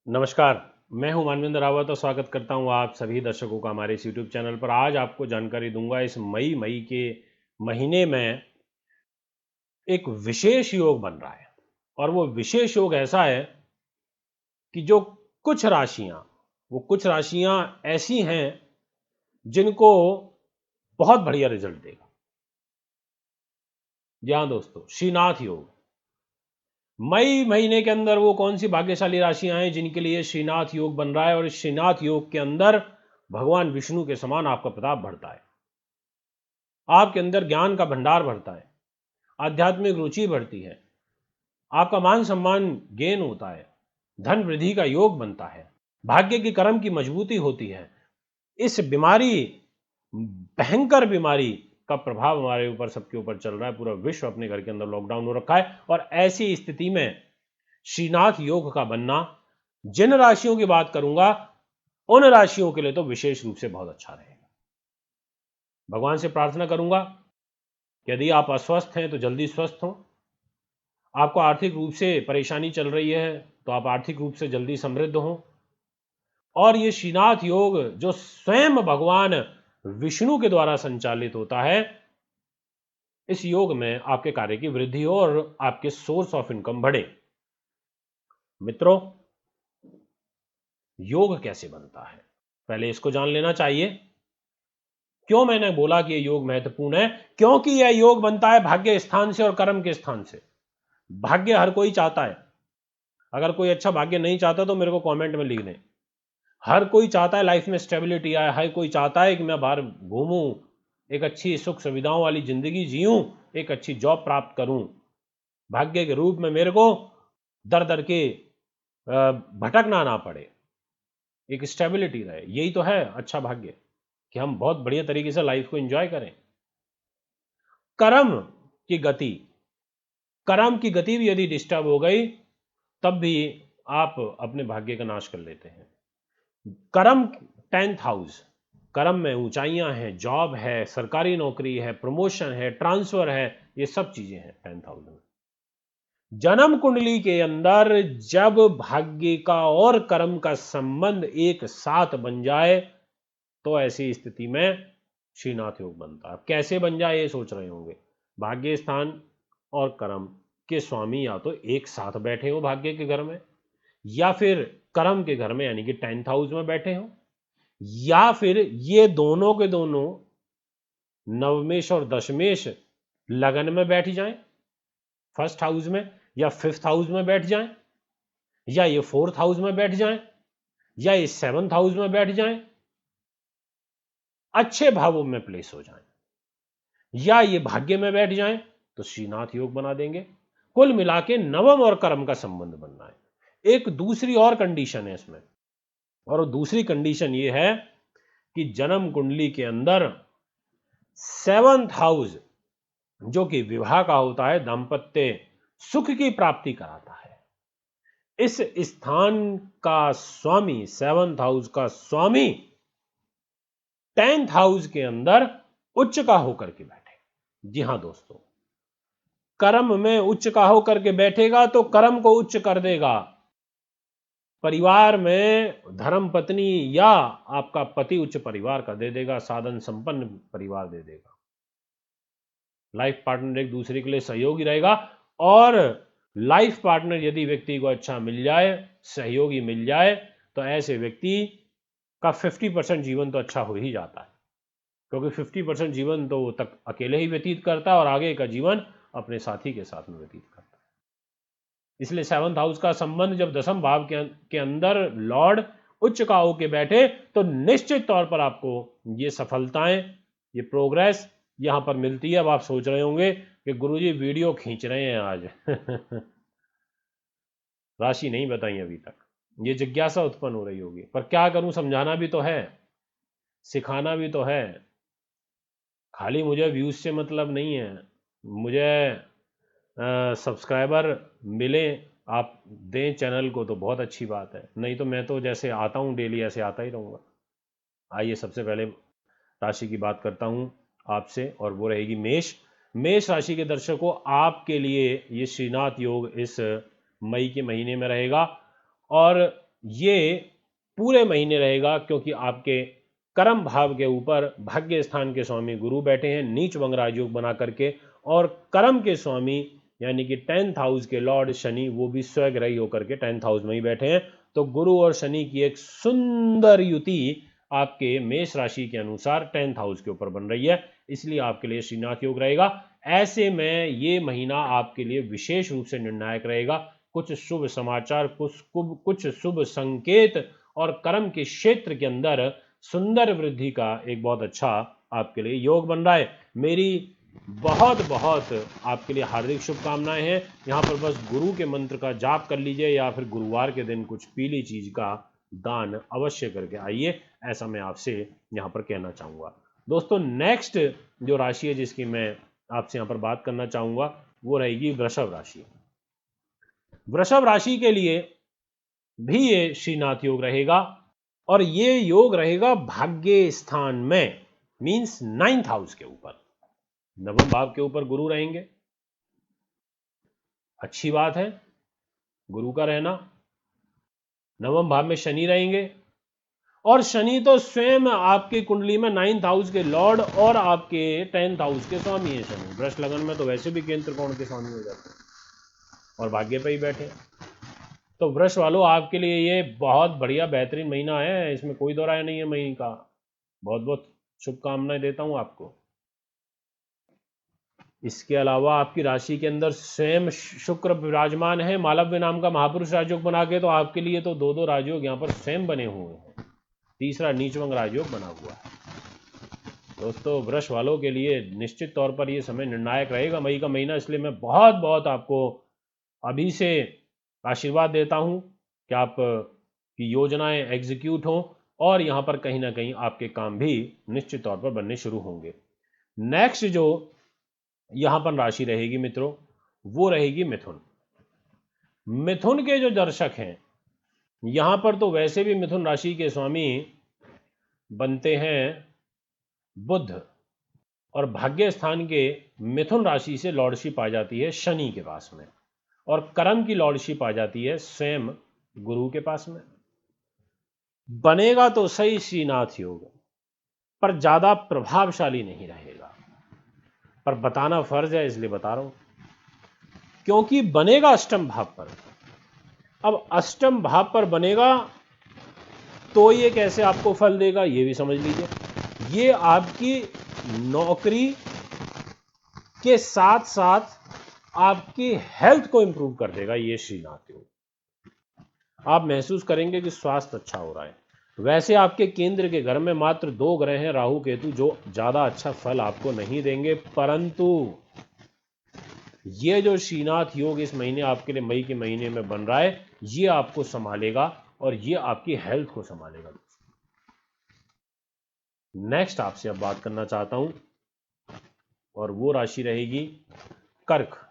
नमस्कार, मैं हूं मानवेंद्र रावत और स्वागत करता हूं आप सभी दर्शकों का हमारे इस यूट्यूब चैनल पर। आज आपको जानकारी दूंगा इस मई के महीने में एक विशेष योग बन रहा है और वो विशेष योग ऐसा है कि जो कुछ राशियां कुछ राशियां ऐसी हैं जिनको बहुत बढ़िया रिजल्ट देगा। जी हाँ दोस्तों, श्रीनाथ योग। मई महीने के अंदर वो कौन सी भाग्यशाली राशियां हैं जिनके लिए श्रीनाथ योग बन रहा है और इस श्रीनाथ योग के अंदर भगवान विष्णु के समान आपका प्रताप बढ़ता है, आपके अंदर ज्ञान का भंडार बढ़ता है, आध्यात्मिक रुचि बढ़ती है, आपका मान सम्मान गेन होता है, धन वृद्धि का योग बनता है, भाग्य की कर्म की मजबूती होती है। इस बीमारी, भयंकर बीमारी का प्रभाव हमारे ऊपर, सबके ऊपर चल रहा है। पूरा विश्व अपने घर के अंदर लॉकडाउन हो रखा है और ऐसी स्थिति में श्रीनाथ योग का बनना, जिन राशियों की बात करूंगा उन राशियों के लिए तो विशेष रूप से बहुत अच्छा रहेगा। भगवान से प्रार्थना करूंगा कि यदि आप अस्वस्थ हैं तो जल्दी स्वस्थ हो, आपको आर्थिक रूप से परेशानी चल रही है तो आप आर्थिक रूप से जल्दी समृद्ध हो, और ये श्रीनाथ योग जो स्वयं भगवान विष्णु के द्वारा संचालित होता है, इस योग में आपके कार्य की वृद्धि हो और आपके सोर्स ऑफ इनकम बढ़े। मित्रों, योग कैसे बनता है पहले इसको जान लेना चाहिए। क्यों मैंने बोला कि यह योग महत्वपूर्ण है? क्योंकि यह योग बनता है भाग्य स्थान से और कर्म के स्थान से। भाग्य हर कोई चाहता है, अगर कोई अच्छा भाग्य नहीं चाहता तो मेरे को कमेंट में लिख दें। हर कोई चाहता है लाइफ में स्टेबिलिटी आए, हर कोई चाहता है कि मैं बाहर घूमूं, एक अच्छी सुख सुविधाओं वाली जिंदगी जीऊं, एक अच्छी जॉब प्राप्त करूं, भाग्य के रूप में मेरे को दर दर के भटकना ना पड़े, एक स्टेबिलिटी रहे। यही तो है अच्छा भाग्य, कि हम बहुत बढ़िया तरीके से लाइफ को एंजॉय करें। कर्म की गति, कर्म की गति भी यदि डिस्टर्ब हो गई तब भी आप अपने भाग्य का नाश कर लेते हैं। कर्म 10th हाउस, कर्म में ऊंचाइयां हैं, जॉब है, सरकारी नौकरी है, प्रमोशन है, ट्रांसफर है, ये सब चीजें हैं 10th हाउस में। जन्म कुंडली के अंदर जब भाग्य का और कर्म का संबंध एक साथ बन जाए तो ऐसी स्थिति में श्रीनाथ योग बनता है। कैसे बन जाए ये सोच रहे होंगे। भाग्य स्थान और कर्म के स्वामी या तो एक साथ बैठे हो भाग्य के घर में, या फिर कर्म के घर में यानी कि 10th हाउस में बैठे हो, या फिर ये दोनों के दोनों नवमेश और दशमेश लगन में बैठ जाएं, फर्स्ट हाउस में, या 5th हाउस में बैठ जाएं, या ये 4th हाउस में बैठ जाएं, या ये 7th हाउस में बैठ जाएं, अच्छे भावों में प्लेस हो जाएं, या ये भाग्य में बैठ जाएं तो श्रीनाथ योग बना देंगे। कुल मिला के नवम और कर्म का संबंध बनना है। एक दूसरी और कंडीशन है इसमें, और दूसरी कंडीशन ये है कि जन्म कुंडली के अंदर 7th हाउस जो कि विवाह का होता है, दांपत्य सुख की प्राप्ति कराता है, इस स्थान का स्वामी, 7th हाउस का स्वामी 10th हाउस के अंदर उच्च का होकर के बैठे। जी हां दोस्तों, कर्म में उच्च का होकर के बैठेगा तो कर्म को उच्च कर देगा। परिवार में धर्म पत्नी या आपका पति उच्च परिवार का दे देगा, साधन संपन्न परिवार दे देगा। लाइफ पार्टनर एक दूसरे के लिए सहयोगी रहेगा, और लाइफ पार्टनर यदि व्यक्ति को अच्छा मिल जाए, सहयोगी मिल जाए, तो ऐसे व्यक्ति का 50% जीवन तो अच्छा हो ही जाता है, क्योंकि 50% जीवन तो वो तक अकेले ही व्यतीत करता है और आगे का जीवन अपने साथी के साथ में व्यतीत करता है। इसलिए 7th हाउस का संबंध जब दसम भाव के अंदर लॉर्ड उच्च का होके बैठे तो निश्चित तौर पर आपको ये सफलताएं, ये प्रोग्रेस यहां पर मिलती है। अब आप सोच रहे होंगे कि गुरुजी वीडियो खींच रहे हैं आज राशि नहीं बताई अभी तक, ये जिज्ञासा उत्पन्न हो रही होगी, पर क्या करूं, समझाना भी तो है, सिखाना भी तो है। खाली मुझे व्यूज से मतलब नहीं है, मुझे सब्सक्राइबर मिले, आप दें चैनल को तो बहुत अच्छी बात है, नहीं तो मैं तो जैसे आता हूं डेली ऐसे आता ही रहूंगा। आइए सबसे पहले राशि की बात करता हूं आपसे, और वो रहेगी मेष। मेष राशि के दर्शकों, आपके लिए ये श्रीनाथ योग इस मई के महीने में रहेगा, और ये पूरे महीने रहेगा, क्योंकि आपके कर्म भाव के ऊपर भाग्य स्थान के स्वामी गुरु बैठे हैं नीच वंग राजयोग बना करके, और कर्म के स्वामी यानी कि 10th हाउस के लॉर्ड शनि वो भी स्वग्रही होकर के 10th हाउस में ही बैठे हैं। तो गुरु और शनि की एक सुंदर युति आपके मेष राशि के अनुसार 10th हाउस के ऊपर बन रही है, इसलिए आपके लिए श्रीनाथ योग रहेगा। ऐसे में ये महीना आपके लिए विशेष रूप से निर्णायक रहेगा। कुछ शुभ समाचार, कुछ शुभ संकेत और कर्म के क्षेत्र के अंदर सुंदर वृद्धि का एक बहुत अच्छा आपके लिए योग बन रहा है। मेरी बहुत बहुत आपके लिए हार्दिक शुभकामनाएं हैं। यहाँ पर बस गुरु के मंत्र का जाप कर लीजिए, या फिर गुरुवार के दिन कुछ पीली चीज का दान अवश्य करके आइए, ऐसा मैं आपसे यहाँ पर कहना चाहूँगा। दोस्तों, नेक्स्ट जो राशि है जिसकी मैं आपसे यहाँ पर बात करना चाहूँगा वो रहेगी वृषभ राशि। वृषभ राशि के लिए भी ये श्रीनाथ योग रहेगा, और ये योग रहेगा भाग्य स्थान में, मींस 9th हाउस के ऊपर। नवम भाव के ऊपर गुरु रहेंगे, अच्छी बात है गुरु का रहना। नवम भाव में शनि रहेंगे, और शनि तो स्वयं आपकी कुंडली में 9th हाउस के लॉर्ड और आपके 10th हाउस के स्वामी है शनि। वृष लगन में तो वैसे भी केंद्र कोण के स्वामी हो जाते हैं, और भाग्य पे ही बैठे। तो वृष वालों, आपके लिए ये बहुत बढ़िया बेहतरीन महीना है, इसमें कोई दो राय नहीं है। महीने का बहुत बहुत शुभकामनाएं देता हूं आपको। इसके अलावा आपकी राशि के अंदर स्वयं शुक्र विराजमान है, मालव्य नाम का महापुरुष राजयोग बना के, तो आपके लिए तो दो राजयोग यहाँ पर स्वयं बने हुए हैं, तीसरा नीचवंग राजयोग बना हुआ है। दोस्तों, वृष वालों के लिए निश्चित तौर पर यह समय निर्णायक रहेगा, मई का महीना, इसलिए मैं बहुत बहुत आपको अभी से आशीर्वाद देता हूं कि आप की योजनाएं एग्जीक्यूट हों, और यहां पर कहीं ना कहीं आपके काम भी निश्चित तौर पर बनने शुरू होंगे। नेक्स्ट जो यहां पर राशि रहेगी मित्रों, वो रहेगी मिथुन। मिथुन के जो दर्शक हैं, यहां पर तो वैसे भी मिथुन राशि के स्वामी बनते हैं बुध, और भाग्य स्थान के मिथुन राशि से लॉर्डशिप आ जाती है शनि के पास में, और कर्म की लॉर्डशिप आ जाती है स्वयं गुरु के पास में। बनेगा तो सही श्रीनाथ योग, पर ज्यादा प्रभावशाली नहीं रहेगा, पर बताना फर्ज है इसलिए बता रहा हूं, क्योंकि बनेगा अष्टम भाव पर। अब अष्टम भाव पर बनेगा तो ये कैसे आपको फल देगा, ये भी समझ लीजिए। ये आपकी नौकरी के साथ साथ आपकी हेल्थ को इंप्रूव कर देगा ये श्रीनाथ योग। आप महसूस करेंगे कि स्वास्थ्य अच्छा हो रहा है। वैसे आपके केंद्र के घर में मात्र 2 ग्रह हैं, राहु केतु, जो ज्यादा अच्छा फल आपको नहीं देंगे, परंतु ये जो श्रीनाथ योग इस महीने आपके लिए मई के महीने में बन रहा है, ये आपको संभालेगा, और ये आपकी हेल्थ को संभालेगा। नेक्स्ट आपसे अब बात करना चाहता हूं, और वो राशि रहेगी कर्क।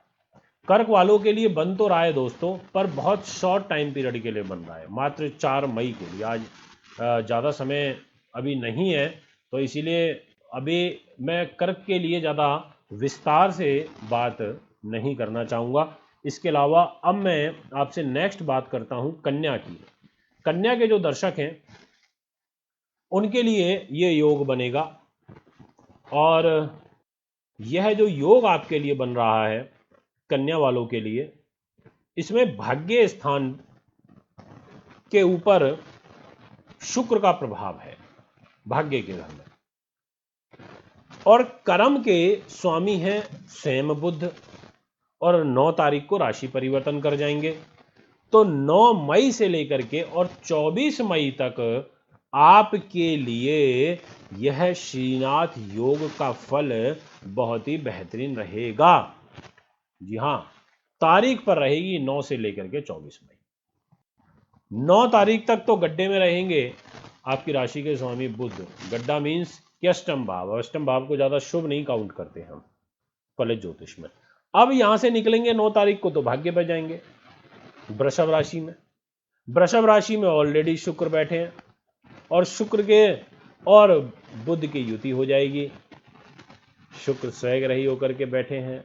कर्क वालों के लिए बन तो रहा है दोस्तों, पर बहुत शॉर्ट टाइम पीरियड के लिए बन रहा है, मात्र 4 मई के लिए। आज ज़्यादा समय अभी नहीं है, तो इसीलिए अभी मैं कर्क के लिए ज़्यादा विस्तार से बात नहीं करना चाहूँगा। इसके अलावा अब मैं आपसे नेक्स्ट बात करता हूँ कन्या की। कन्या के जो दर्शक हैं उनके लिए ये योग बनेगा, और यह जो योग आपके लिए बन रहा है कन्या वालों के लिए, इसमें भाग्य स्थान के ऊपर शुक्र का प्रभाव है, भाग्य के घर में, और कर्म के स्वामी हैं स्वयं बुध, और 9 तारीख को राशि परिवर्तन कर जाएंगे। तो 9 मई से लेकर के और 24 मई तक आपके लिए यह श्रीनाथ योग का फल बहुत ही बेहतरीन रहेगा। जी हां, तारीख पर रहेगी 9 से लेकर के 24 मई। 9 तारीख तक तो गड्ढे में रहेंगे आपकी राशि के स्वामी बुध। गड्ढा मीन्स कि अष्टम भाव, अष्टम भाव को ज्यादा शुभ नहीं काउंट करते हम फलित ज्योतिष में। अब यहां से निकलेंगे 9 तारीख को तो भाग्य पर जाएंगे वृषभ राशि में। वृषभ राशि में ऑलरेडी शुक्र बैठे हैं, और शुक्र के और बुध की युति हो जाएगी। शुक्र स्वग्रही होकर के बैठे हैं,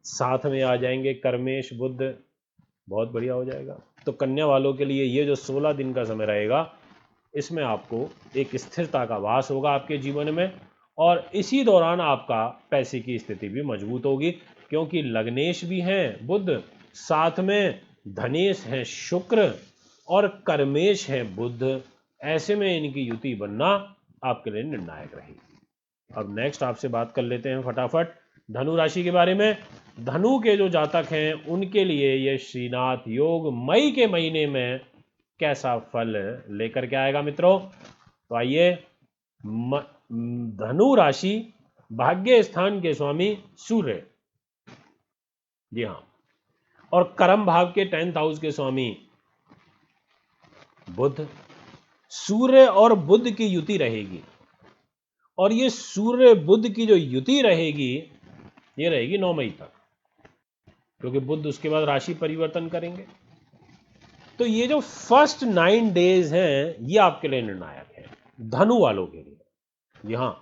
साथ में आ जाएंगे कर्मेश बुध, बहुत बढ़िया हो जाएगा। तो कन्या वालों के लिए ये जो 16 दिन का समय रहेगा, इसमें आपको एक स्थिरता का वास होगा आपके जीवन में, और इसी दौरान आपका पैसे की स्थिति भी मजबूत होगी, क्योंकि लग्नेश भी हैं बुध, साथ में धनेश है शुक्र और कर्मेश है बुध। ऐसे में इनकी युति बनना आपके लिए निर्णायक रहेगी। अब नेक्स्ट आपसे बात कर लेते हैं फटाफट धनु राशि के बारे में। धनु के जो जातक हैं उनके लिए ये श्रीनाथ योग मई के महीने में कैसा फल लेकर के आएगा मित्रों? तो आइए, धनु राशि भाग्य स्थान के स्वामी सूर्य, जी हाँ, और कर्म भाव के 10th हाउस के स्वामी बुध। सूर्य और बुध की युति रहेगी, और ये सूर्य बुध की जो युति रहेगी ये रहेगी 9 मई तक, क्योंकि बुध उसके बाद राशि परिवर्तन करेंगे। तो ये जो फर्स्ट 9 डेज हैं ये आपके लिए निर्णायक है धनु वालों के लिए। जी हाँ,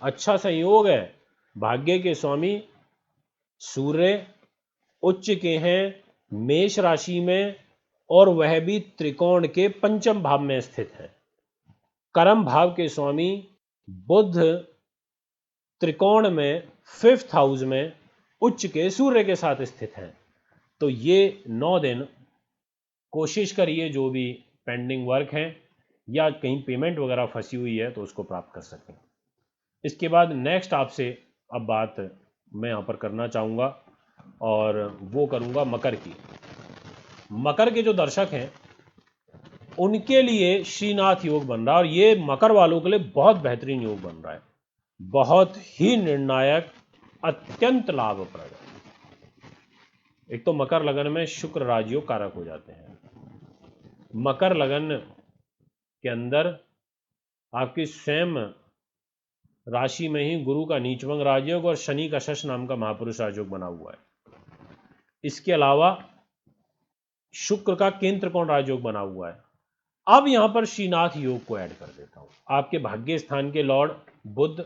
अच्छा संयोग है, भाग्य के स्वामी सूर्य उच्च के हैं मेष राशि में, और वह भी त्रिकोण के 5th भाव में स्थित है। कर्म भाव के स्वामी बुध त्रिकोण में 5th हाउस में उच्च के सूर्य के साथ स्थित हैं। तो ये 9 दिन कोशिश करिए जो भी पेंडिंग वर्क है या कहीं पेमेंट वगैरह फंसी हुई है तो उसको प्राप्त कर सकें। इसके बाद नेक्स्ट आपसे अब बात मैं यहाँ पर करना चाहूँगा, और वो करूँगा मकर की। मकर के जो दर्शक हैं उनके लिए श्रीनाथ योग बन रहा है, और ये मकर वालों के लिए बहुत बेहतरीन योग बन रहा है, बहुत ही निर्णायक, अत्यंत लाभप्रद है। एक तो मकर लगन में शुक्र राजयोग कारक हो जाते हैं। मकर लगन के अंदर आपकी स्वयं राशि में ही गुरु का नीचभंग राजयोग और शनि का शश नाम का महापुरुष राजयोग बना हुआ है। इसके अलावा शुक्र का केंद्र त्रिकोण राजयोग बना हुआ है। अब यहां पर श्रीनाथ योग को ऐड कर देता हूं। आपके भाग्य स्थान के लॉर्ड बुध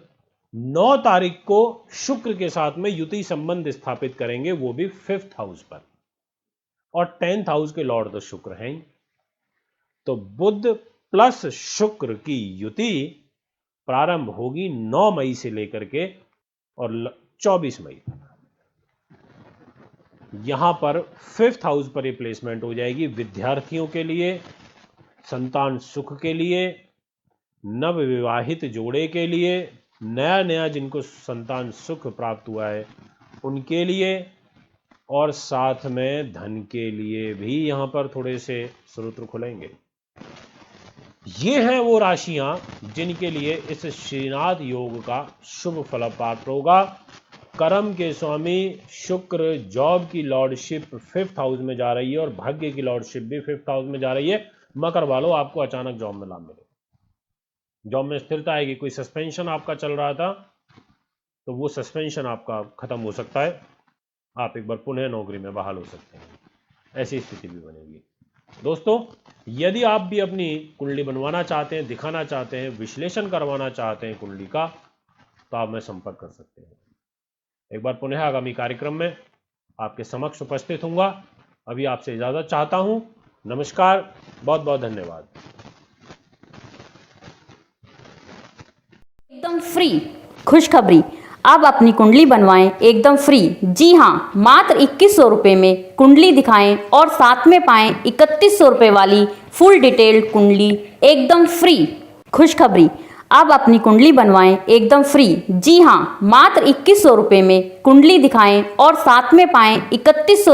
9 तारीख को शुक्र के साथ में युति संबंध स्थापित करेंगे, वो भी 5th हाउस पर, और 10th हाउस के लॉर्ड तो शुक्र हैं। तो बुध प्लस शुक्र की युति प्रारंभ होगी 9 मई से लेकर के और 24 मई तक। यहां पर 5th हाउस पर ये प्लेसमेंट हो जाएगी विद्यार्थियों के लिए, संतान सुख के लिए, नव विवाहित जोड़े के लिए, नया जिनको संतान सुख प्राप्त हुआ है उनके लिए, और साथ में धन के लिए भी यहां पर थोड़े से स्रोत खुलेंगे। ये हैं वो राशियां जिनके लिए इस श्रीनाथ योग का शुभ फल प्राप्त होगा। कर्म के स्वामी शुक्र जॉब की लॉर्डशिप 5th हाउस में जा रही है, और भाग्य की लॉर्डशिप भी 5th हाउस में जा रही है। मकर वालों, आपको अचानक जॉब में लाभ मिलेगा, जॉब में स्थिरता आएगी। कोई सस्पेंशन आपका चल रहा था तो वो सस्पेंशन आपका खत्म हो सकता है, आप एक बार पुनः नौकरी में बहाल हो सकते हैं, ऐसी स्थिति भी बनेगी। दोस्तों, यदि आप भी अपनी कुंडली बनवाना चाहते हैं, दिखाना चाहते हैं, विश्लेषण करवाना चाहते हैं कुंडली का, तो आप मैं संपर्क कर सकते हैं। एक बार पुनः आगामी कार्यक्रम में आपके समक्ष उपस्थित होऊंगा। अभी आपसे इजाजत चाहता हूं। नमस्कार, बहुत बहुत धन्यवाद। एकदम फ्री खुशखबरी, अब अपनी कुंडली बनवाएं एकदम फ्री। जी हाँ, मात्र 2100 रुपये में कुंडली दिखाएं और साथ में पाएं 3100 रुपये वाली फुल डिटेल्ड कुंडली एकदम फ्री। खुशखबरी, अब अपनी कुंडली बनवाएं एकदम फ्री। जी हाँ, मात्र 2100 रुपये में कुंडली दिखाएं और साथ में पाएं 3100